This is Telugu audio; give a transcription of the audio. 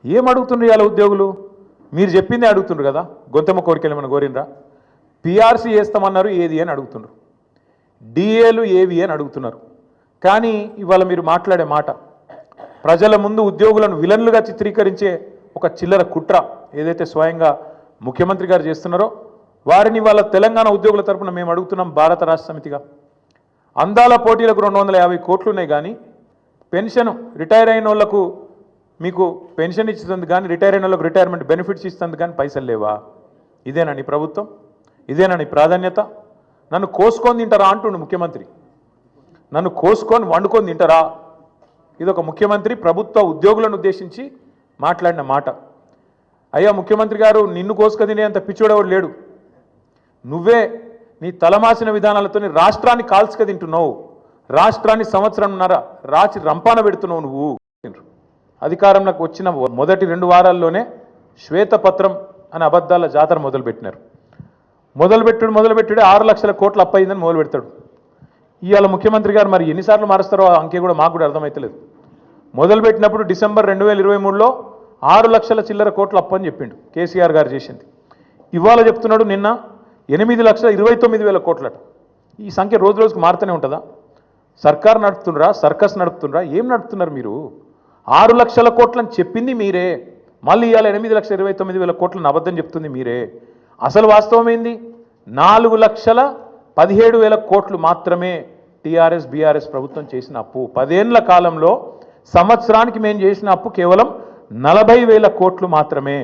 ఏం అడుగుతుండ్రు ఇవాళ ఉద్యోగులు? మీరు చెప్పిందే అడుగుతుండ్రు కదా, గొంతమ్మ కోరికలు ఏమైనా కోరినరా? పిఆర్సీ వేస్తామన్నారు, ఏది అని అడుగుతుండ్రు. డిఏలు ఏవి అని అడుగుతున్నారు. కానీ ఇవాళ మీరు మాట్లాడే మాట ప్రజల ముందు ఉద్యోగులను విలన్లుగా చిత్రీకరించే ఒక చిల్లర కుట్ర ఏదైతే స్వయంగా ముఖ్యమంత్రి గారు చేస్తున్నారో వారిని వాళ్ళ తెలంగాణ ఉద్యోగుల తరపున మేము అడుగుతున్నాం. భారత రాష్ట్ర సమితిగా అందాల పోటీలకు 250 కోట్లు ఉన్నాయి, కానీ పెన్షన్ రిటైర్ అయిన వాళ్ళకు మీకు పెన్షన్ ఇస్తుంది, కానీ రిటైర్ అయిన వాళ్ళకు రిటైర్మెంట్ బెనిఫిట్స్ ఇస్తుంది, కానీ పైసలు లేవా? ఇదేనా నీ ప్రభుత్వం? ఇదేనా నీ ప్రాధాన్యత? నన్ను కోసుకొని తింటారా అంటుండు ముఖ్యమంత్రి. నన్ను కోసుకొని వండుకొని తింటారా? ఇదొక ముఖ్యమంత్రి ప్రభుత్వ ఉద్యోగులను ఉద్దేశించి మాట్లాడిన మాట. అయ్యా ముఖ్యమంత్రి గారు, నిన్ను కోసుక తినేంత పిచ్చోడెవడు లేడు. నువ్వే నీ తలమాసిన విధానాలతో రాష్ట్రాన్ని కాల్చుక తింటున్నావు. రాష్ట్రాన్ని సంవత్సరంన్నర రాచి రంపాన పెడుతున్నావు నువ్వు. అధికారంలోకి వచ్చిన మొదటి 2 వారాల్లోనే శ్వేతపత్రం అనే అబద్ధాల జాతర మొదలుపెట్టినారు. మొదలుపెట్టుడు 6 లక్షల కోట్ల అప్పు అయిందని మొదలు పెడతాడు. ఇవాళ ముఖ్యమంత్రి గారు మరి ఎన్నిసార్లు మారుస్తారో ఆ అంకె కూడా మాకు కూడా అర్థమవుతలేదు. మొదలుపెట్టినప్పుడు డిసెంబర్ 2023లో 6 లక్షల చిల్లర కోట్ల అప్పు అని చెప్పిండు కేసీఆర్ గారు చేసింది. ఇవాళ చెప్తున్నాడు నిన్న 8,29,000 కోట్లట. ఈ సంఖ్య రోజు రోజుకు మారుతూనే ఉంటుందా? సర్కార్ నడుపుతుండ్రా, సర్కస్ నడుపుతుండ్రా, ఏం నడుపుతున్నారు మీరు? 6 లక్షల కోట్లని చెప్పింది మీరే, మళ్ళీ ఇవాళ 8,29,000 కోట్లను అబద్ధం చెప్తుంది మీరే. అసలు వాస్తవం ఏంది? 4,17,000 కోట్లు మాత్రమే టీఆర్ఎస్ బీఆర్ఎస్ ప్రభుత్వం చేసిన అప్పు. 10 ఏళ్ల కాలంలో సంవత్సరానికి మేము చేసిన అప్పు కేవలం 40,000 కోట్లు మాత్రమే.